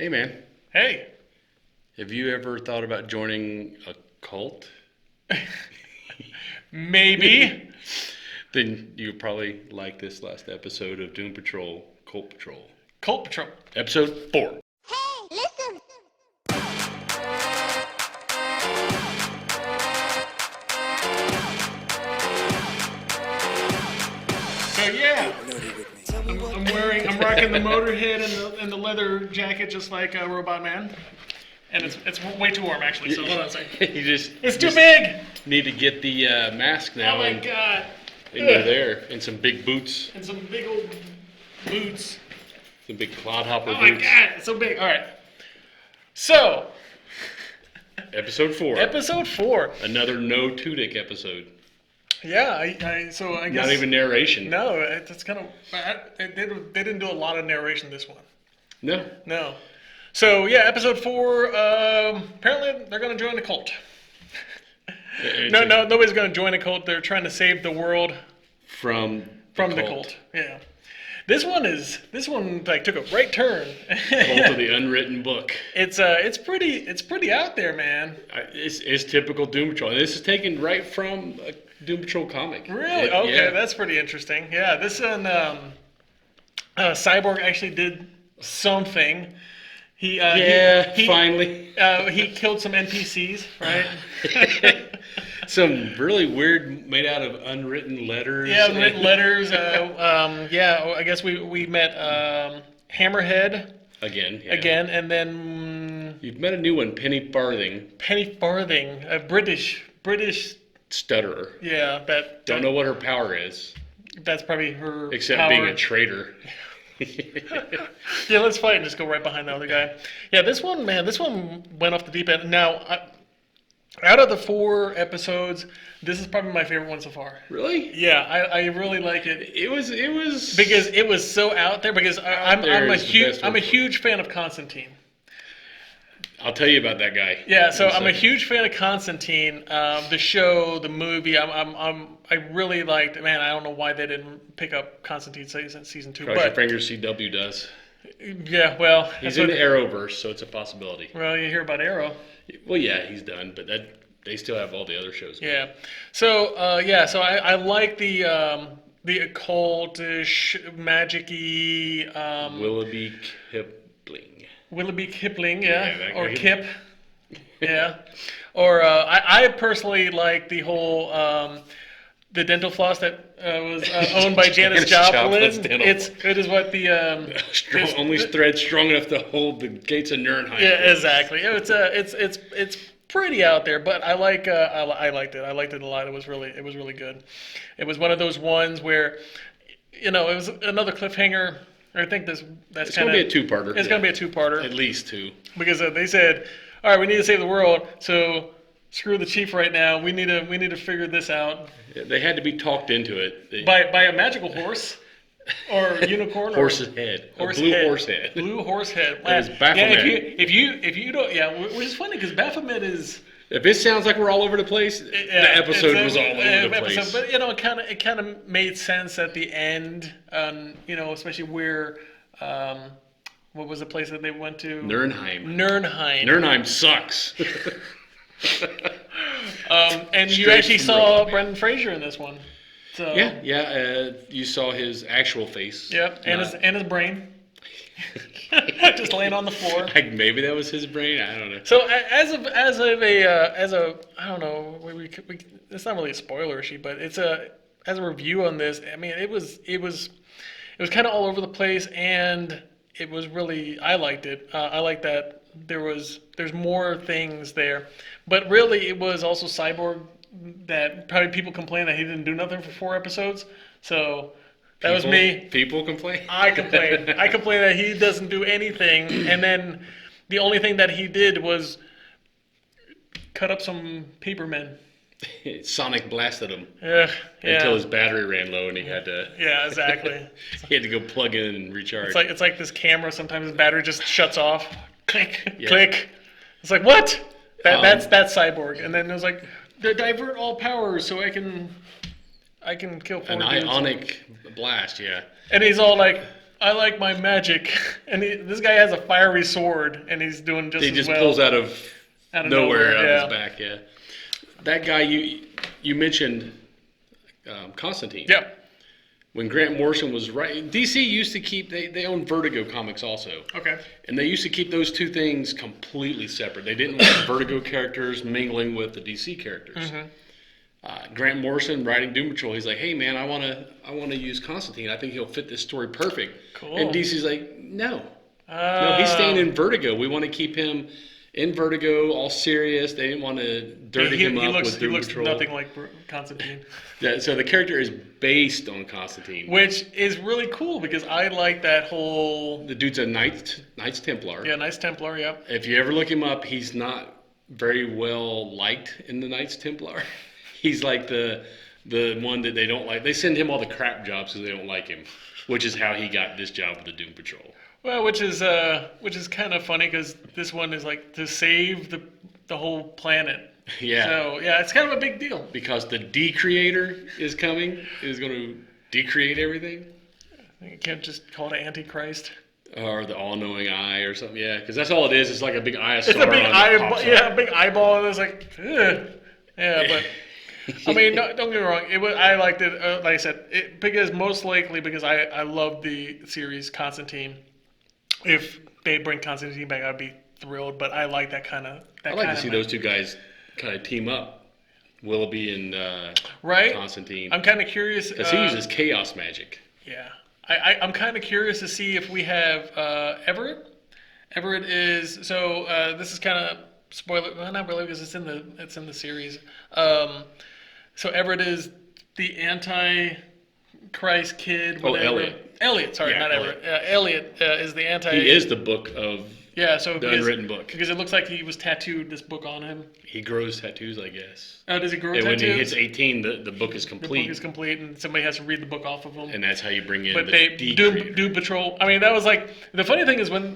Hey, man. Hey. Have you ever thought about joining a cult? Maybe. Then you probably like this last episode of Doom Patrol, Cult Patrol. Cult Patrol. Episode 4. Hey, listen. So yeah, I'm rocking the Motorhead and the leather jacket just like Robot Man. And it's way too warm actually, so hold on a second. It's too big! Need to get the mask now. Oh my god. And you're there. And some big boots. And some big old boots. Some big clodhopper boots. Oh my god, it's so big. Alright. So. Episode 4. Episode 4. Another no Tudyk episode. Yeah, I guess. Not even narration. No, it's kind of. They didn't do a lot of narration this one. No. No. So yeah, episode 4. Apparently they're going to join the cult. Nobody's going to join a cult. They're trying to save the world from the cult. Yeah. This one like took a right turn. Cult of the Unwritten Book. It's pretty out there, man. It's typical Doom Patrol. This is taken right from a Doom Patrol comic. Really? Okay, That's pretty interesting. Yeah, this one, Cyborg actually did something. He finally. He killed some NPCs, right? Some really weird, made out of unwritten letters. Yeah, unwritten letters. I guess we met Hammerhead. Again. Yeah. Again, and then... You've met a new one, Penny Farthing. Penny Farthing, a British... Stutterer. Yeah, Don't know what her power is. That's probably her Except power. being a traitor. Yeah, let's fight and just go right behind the other guy. Yeah, this one went off the deep end. Now, out of the 4 episodes, this is probably my favorite one so far. Really? Yeah, I really like it. It was because it was so out there. Because I'm a huge fan of Constantine. I'll tell you about that guy. Yeah, so I'm a huge fan of Constantine. The show, the movie. I really liked. Man, I don't know why they didn't pick up Constantine season 2. Cross your fingers, CW does. Yeah, well, he's in the Arrowverse, so it's a possibility. Well, you hear about Arrow. Well, yeah, he's done, but they still have all the other shows. Yeah, so I like the occultish, magic-y. Willoughby Kipling. Willoughby Kipling, yeah, or guy. Kip, yeah, or I personally like the whole the dental floss that was owned by Janis Joplin. It is what the only thread strong enough to hold the gates of Nuremberg. Yeah, exactly. It's pretty out there, but I liked it. I liked it a lot. It was really good. It was one of those ones where, it was another cliffhanger. I think that's going to be a two-parter. It's going to be a two-parter. At least 2. Because they said, all right, we need to save the world, so screw the chief right now. We need to figure this out. Yeah, they had to be talked into it. By a magical horse or unicorn. Horse's head. Horse head. Blue horse head. It was Baphomet. Yeah, if you don't, which is funny because Baphomet is... If it sounds like we're all over the place, the episode was all over the place. But it kind of made sense at the end. Especially where, what was the place that they went to? Nuremberg. Nuremberg sucks. And you actually saw Brendan Fraser in this one. So yeah. You saw his actual face. Yep, and his brain. Just laying on the floor. Maybe that was his brain. I don't know. So as a I don't know. It's not really a spoiler sheet, but as a review on this. I mean, it was kind of all over the place, and it was really. I liked it. I like that there's more things there, but really it was also Cyborg that probably people complain that he didn't do nothing for 4 episodes. So. That was me. People complain? I complain. I complain that he doesn't do anything, and then the only thing that he did was cut up some papermen. Sonic blasted him. Yeah. Until his battery ran low and he had to... Yeah, exactly. He had to go plug in and recharge. It's like this camera. Sometimes the battery just shuts off. Click, click. It's like, what? That's Cyborg. And then it was like, divert all powers so I can kill 4 an dudes. ionic blast, yeah. And he's all like, I like my magic, and this guy has a fiery sword, and he's doing just He as just well. pulls out of nowhere out yeah. of his back. Yeah, that guy you mentioned, Constantine. Yep. When Grant Morrison was writing, DC used to keep they own Vertigo comics also. Okay. And they used to keep those two things completely separate. They didn't want Vertigo characters mingling with the DC characters. Grant Morrison writing Doom Patrol, he's like, "Hey man, I wanna use Constantine. I think he'll fit this story perfect." Cool. And DC's like, "No, no, he's staying in Vertigo. We want to keep him in Vertigo, all serious. They didn't want to dirty him up with Doom Patrol." He looks nothing like Constantine. Yeah, so the character is based on Constantine. Which is really cool because I like that whole... The dude's a Knights Templar. Yeah, Knights Templar, yep. If you ever look him up, he's not very well liked in the Knights Templar. He's like the one that they don't like. They send him all the crap jobs because they don't like him, which is how he got this job with the Doom Patrol. Well, which is kind of funny because this one is like to save the whole planet. Yeah. So yeah, it's kind of a big deal. Because the decreator is coming, is going to decreate everything. You can't just call it Antichrist. Or the all-knowing eye or something. Yeah, because that's all it is. It's like a big eye of It's a big Sauron that eyeball. pops Yeah, up. a big eyeball, and it's like, ugh. Yeah, but. I mean, no, don't get me wrong. I liked it. Like I said, because most likely because I love the series Constantine. If they bring Constantine back, I'd be thrilled. But I like that kind of. I'd like to see those two guys kind of team up, Willoughby and right? Constantine. I'm kind of curious. Because he uses chaos magic. Yeah, I'm kind of curious to see if we have Everett. Everett is so. This is kind of spoiler. Well, not really because it's in the series. So Everett is the anti-Christ kid. Oh, whatever. Elliot. Elliot, sorry, Yeah, not Everett. Elliot is the anti. He is the book of so the unwritten book. Because it looks like he was tattooed this book on him. He grows tattoos, I guess. Oh, does he grow And tattoos? when he hits 18, the book is the complete. book is complete, and somebody has to read the book off of him. And that's how you bring in But the they decreator. Doom Patrol. I mean, that was like the funny thing is when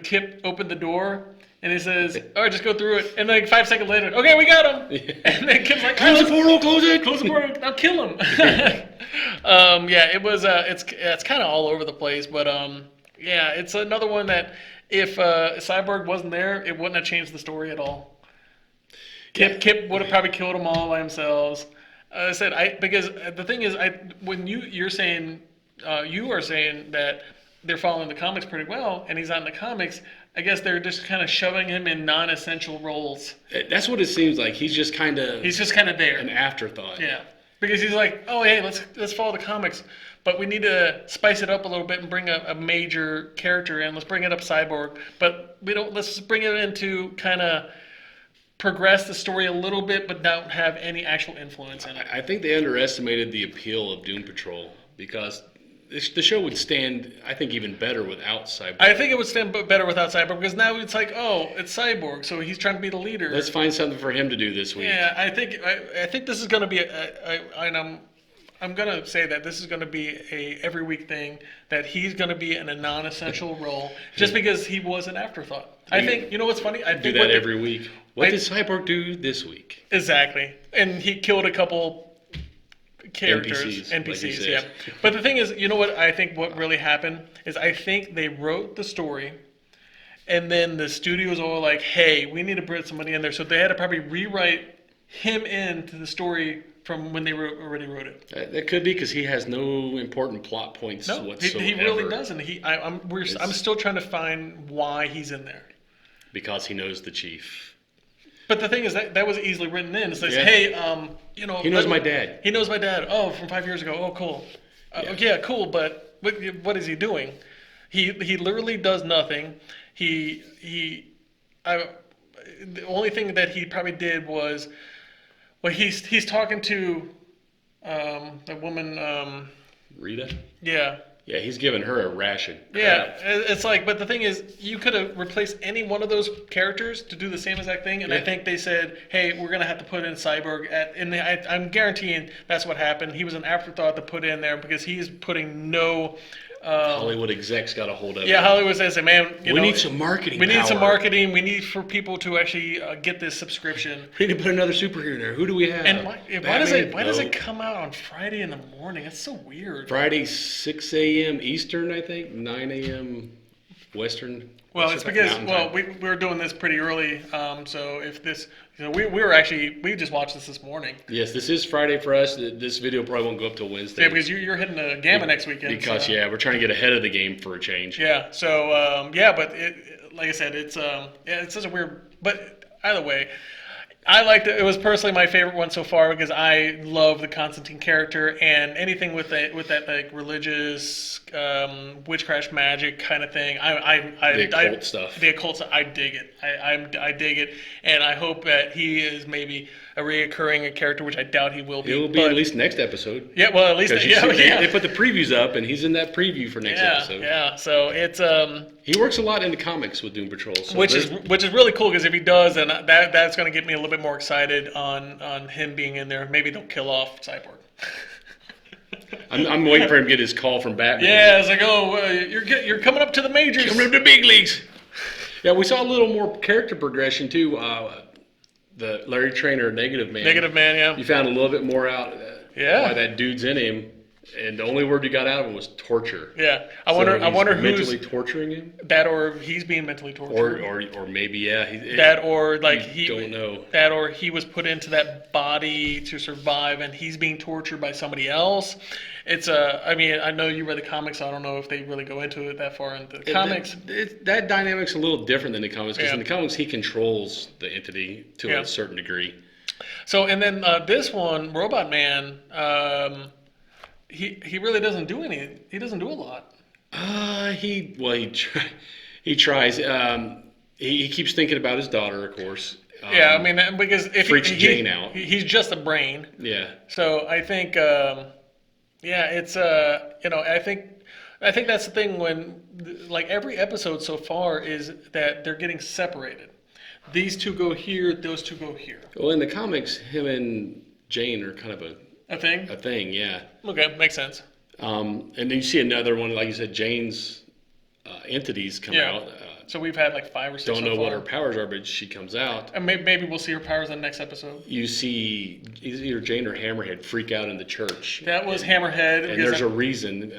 Kip opened the door and he says, "All right, just go through it," and like 5 seconds later, "Okay, we got him." And then Kip's like, Close the portal, close it! "Close the portal, now kill him." It was. It's kind of all over the place, but it's another one that if Cyborg wasn't there, it wouldn't have changed the story at all. Kip would have probably killed them all by themselves. I said because the thing is when you're saying you are saying that they're following the comics pretty well and he's not in the comics. I guess they're just kind of shoving him in non-essential roles. That's what it seems like. He's just kind of there. an afterthought. Yeah, because he's like, oh hey, let's follow the comics, but we need to spice it up a little bit and bring a major character in. Let's bring it up Cyborg, but we don't. Let's just bring it in to kind of progress the story a little bit, but don't have any actual influence in it. I think they underestimated the appeal of Doom Patrol because the show would stand, I think, even better without Cyborg. I think it would stand better without Cyborg because now it's like, oh, it's Cyborg, so he's trying to be the leader. Let's find something for him to do this week. Yeah, I think this is going to be, and I'm going to say that this is going to be a every week thing, that he's going to be in a non-essential role just because he was an afterthought. I think, you know what's funny? I Do think that every week. What did Cyborg do this week? Exactly. And he killed a couple characters, NPCs, like you said. yeah. But the thing is, you know what I think what really happened is I think they wrote the story and then the studios all like, hey, we need to put somebody in there. So they had to probably rewrite him into the story from when they already wrote it. That could be because he has no important plot points whatsoever. He really doesn't. I'm still trying to find why he's in there. Because he knows the chief. But the thing is that was easily written in. It says, Yeah. hey, He knows my dad. He knows my dad. Oh, from 5 years ago. Oh, cool. Yeah, cool. But what is he doing? He literally does nothing. The only thing that he probably did was, well, he's talking to the woman. Rita? Yeah. Yeah, he's giving her a ration. Yeah, it's like, but the thing is, you could have replaced any one of those characters to do the same exact thing, and I think they said, hey, we're going to have to put in Cyborg. I'm guaranteeing that's what happened. He was an afterthought to put in there because he's putting no Hollywood execs got a hold of it. Yeah, Hollywood says, man, We need some marketing We need some power. marketing. We need for people to actually get this subscription. We need to put another superhero in there. Who do we have? And why does No. it come out on Friday in the morning? It's so weird. Friday, 6 a.m. Eastern, I think, 9 a.m. Western. Well, it's because Mountain we were doing this pretty early, so if this, we just watched this morning. Yes, this is Friday for us. This video probably won't go up till Wednesday. Yeah, because you're hitting the Gamma next weekend. Because we're trying to get ahead of the game for a change. Yeah. So but like I said, it's it's such a weird. But either way, I liked it. It was personally my favorite one so far because I love the Constantine character and anything with that like religious witchcraft magic kind of thing. The occult stuff. The occult stuff. I dig it. I dig it, and I hope that he is maybe a reoccurring character, which I doubt he will be. He'll be at least next episode. Yeah, well, at least They put the previews up, and he's in that preview for next episode. Yeah, so it's He works a lot in the comics with Doom Patrol, so which is really cool because if he does, then that's going to get me a little bit more excited on him being in there. Maybe they'll kill off Cyborg. I'm waiting for him to get his call from Batman. Yeah, it's like, you're coming up to the majors. Coming up to big leagues. Yeah, we saw a little more character progression too. The Larry Trainor, Negative Man. Negative Man, yeah. You found a little bit more out why that dude's in him, and the only word you got out of him was torture. Yeah, I wonder who's mentally torturing him. That, or he's being mentally tortured, or maybe that, or like he don't know that, or he was put into that body to survive, and he's being tortured by somebody else. It's I mean, I know you read the comics. So I don't know if they really go into it that far in the comics. That dynamic's a little different than the comics because in the comics he controls the entity to a certain degree. So and then this one, Robot Man, he really doesn't do anything. He doesn't do a lot. He tries. He keeps thinking about his daughter, of course. Yeah, I mean, because if freaks Jane out. He's just a brain. Yeah. So I think, it's I think that's the thing when like every episode so far is that they're getting separated. These two go here, those two go here. Well, in the comics, him and Jane are kind of a thing. A thing, yeah. Okay, makes sense. And then you see another one, like you said, Jane's entities come out. So we've had like 5 or 6. Don't know what her powers are, but she comes out. And maybe we'll see her powers in the next episode. You see either Jane or Hammerhead freak out in the church. That was Hammerhead. And there's a reason.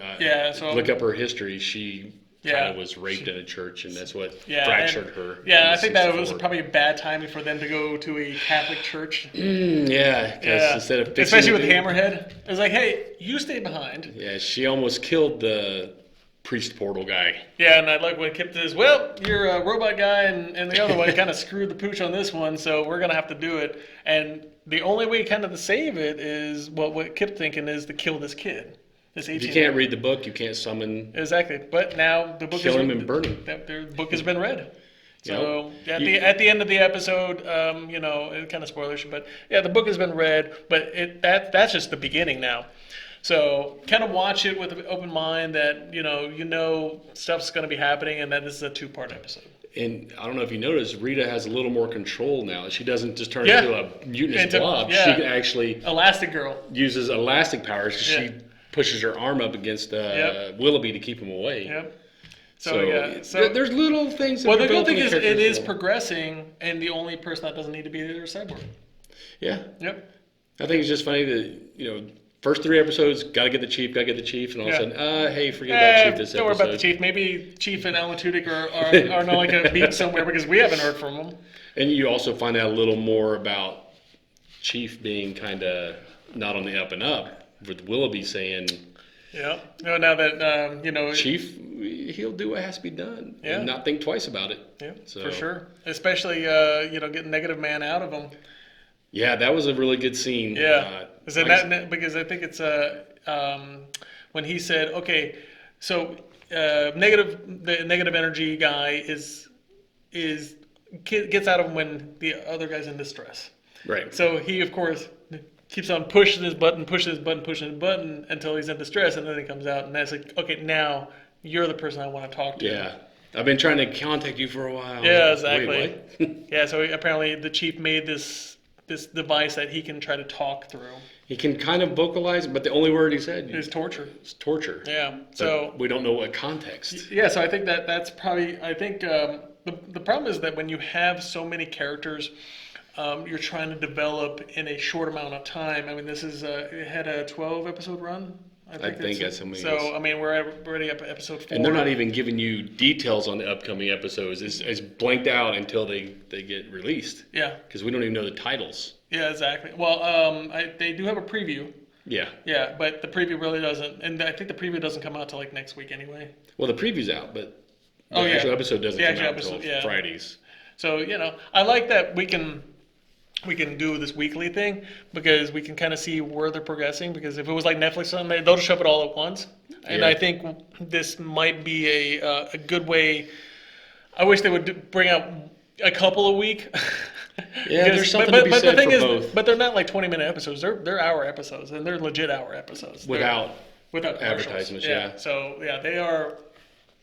So look up her history. She kind of was raped in a church, and that's what fractured her. Yeah, I think that was probably a bad timing for them to go to a Catholic church. Because instead of fixing especially with Hammerhead, it was like, hey, you stay behind. Yeah, she almost killed the priest portal guy. Yeah, and I like when Kip says, well, you're a robot guy, and the other one kind of screwed the pooch on this one, so we're going to have to do it. And the only way kind of to save it is, what Kip's thinking is to kill this kid. This 18. If you can't read the book, you can't summon. Exactly. But now the book kill him and burn him. The book has been read. So at the end of the episode, it kind of spoilers, but yeah, the book has been read, but that's just the beginning now. So kind of watch it with an open mind that stuff's going to be happening, and that this is a 2-part episode. And I don't know if you noticed, Rita has a little more control now. She doesn't just turn into a mutinous blob. Yeah. She can actually Elastic Girl uses elastic powers. She pushes her arm up against Willoughby to keep him away. Yep. So there's little things. Well, the good thing is it is progressing, and the only person that doesn't need to be there is Cyborg. Yeah. Yep. I think it's just funny that first 3 episodes, gotta get the chief, and all of a sudden, hey, forget about Chief this episode. Don't worry about the Chief. Maybe Chief and Alan Tudyk are not like a beat somewhere because we haven't heard from them. And you also find out a little more about Chief being kind of not on the up and up, with Willoughby saying, yeah. No, now that Chief, he'll do what has to be done, and not think twice about it. Yeah, for sure. Especially getting Negative Man out of him. Yeah, that was a really good scene. Yeah, because I think it's when he said, okay, so the negative energy guy gets out of him when the other guy's in distress. Right. So he, of course, keeps on pushing his button until he's in distress, and then he comes out, and that's like, okay, now you're the person I want to talk to. Yeah. I've been trying to contact you for a while. Yeah, exactly. Wait, what? Yeah, so apparently the Chief made this this device that he can try to talk through. He can kind of vocalize, but the only word he said Is torture. is torture. Yeah. But So we don't know what context. yeah, so I think that's probably. I think the problem is that when you have so many characters, you're trying to develop in a short amount of time. I mean, this is it had a 12-episode run. I think that's how many. So I mean, we're already up at episode 4. And they're not even giving you details on the upcoming episodes. It's blanked out until they get released. Yeah. Because we don't even know the titles. Yeah, exactly. Well, they do have a preview. Yeah. Yeah, but the preview really doesn't, and I think the preview doesn't come out till like next week anyway. Well, the preview's out, but the Oh, yeah. actual episode doesn't The come actual out episode, until yeah. Fridays. So I like that we can do this weekly thing because we can kind of see where they're progressing. Because if it was like Netflix on there, they'll just shove it all at once. And Yeah. I think this might be a good way. I wish they would bring out a couple a week. Yeah, there's something to be said for both. But they're not like 20-minute episodes. They're hour episodes, and they're legit hour episodes. Without Without advertisements, yeah. So yeah, they are,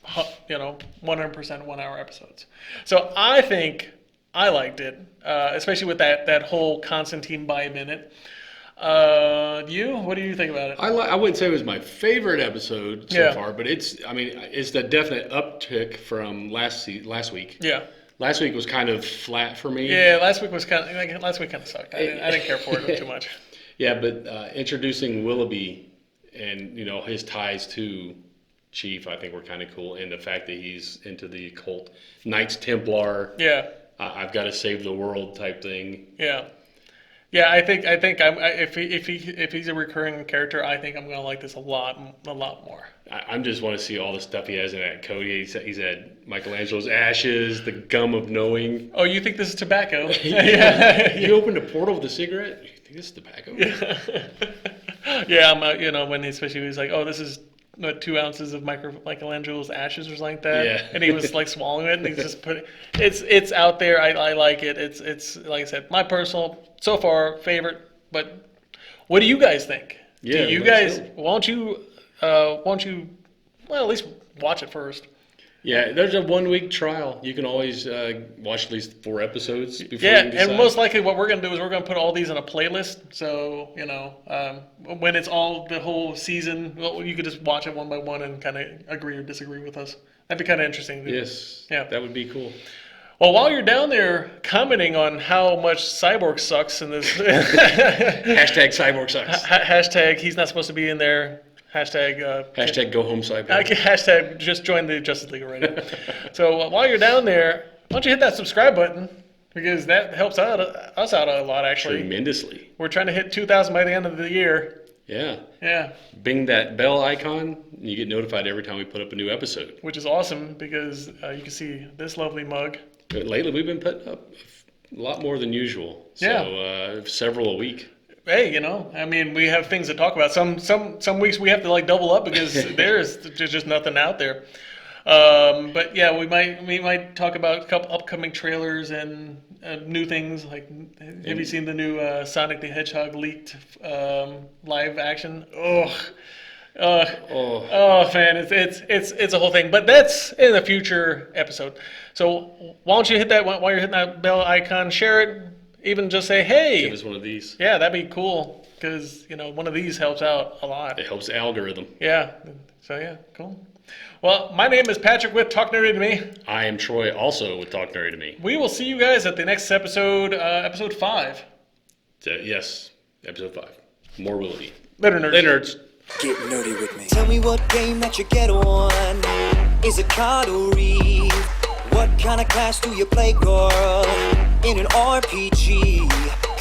100% 1 hour episodes. So I think I liked it, especially with that whole Constantine vibe in it. What do you think about it? I wouldn't say it was my favorite episode so Yeah. far, but it's the definite uptick from last week. Yeah. Last week was kind of flat for me. Yeah, last week kind of sucked. I didn't care for it too much. Yeah, but introducing Willoughby and his ties to Chief, I think were kind of cool, and the fact that he's into the occult, Knights Templar. Yeah. I've got to save the world type thing. Yeah. Yeah, I think if he's a recurring character, I think I'm gonna like this a lot more. I just want to see all the stuff he has in that coat. He's had Michelangelo's ashes, the gum of knowing. Oh, you think this is tobacco? You opened a portal with a cigarette? You think this is tobacco? Yeah, when especially he's like, oh, this is 2 ounces of Michelangelo's ashes or something like that. Yeah. And he was like swallowing it, and he's just it's out there. I like it. It's like I said, my personal so far favorite. But what do you guys think? Yeah, do you let's guys won't you at least watch it first? Yeah, there's a 1-week trial. You can always watch at least 4 episodes before Yeah, you decide. and most likely what we're going to do is we're going to put all these in a playlist. So, when it's all the whole season, well, you could just watch it one by one and kind of agree or disagree with us. That'd be kind of interesting. Yes, Yeah. that would be cool. Well, while you're down there commenting on how much Cyborg sucks in this... Hashtag Cyborg sucks. Hashtag he's not supposed to be in there. Hashtag... Hashtag go home Cyborg. Hashtag just join the Justice League already. So while you're down there, why don't you hit that subscribe button? Because that helps us out a lot, actually. Tremendously. We're trying to hit 2,000 by the end of the year. Yeah. Yeah. Bing that bell icon, and you get notified every time we put up a new episode. Which is awesome because you can see this lovely mug. But lately, we've been putting up a lot more than usual. So several a week. Hey, we have things to talk about. Some weeks we have to like double up because there's just nothing out there. But yeah, we might talk about a couple upcoming trailers and new things. Like, have you seen the new Sonic the Hedgehog leaked live action? Oh man, it's a whole thing. But that's in a future episode. So why don't you hit that while you're hitting that bell icon? Share it. Even just say, hey. Give us one of these. Yeah, that'd be cool because one of these helps out a lot. It helps the algorithm. Yeah. So yeah, cool. Well, my name is Patrick with Talk Nerdy to Me. I am Troy, also with Talk Nerdy to Me. We will see you guys at the next episode, episode 5. Yes, episode 5. More Willoughby. Later, nerds. Later, nerds. Get nerdy with me. Tell me what game that you get on. Is it card or read? What kind of class do you play, girl? In an RPG.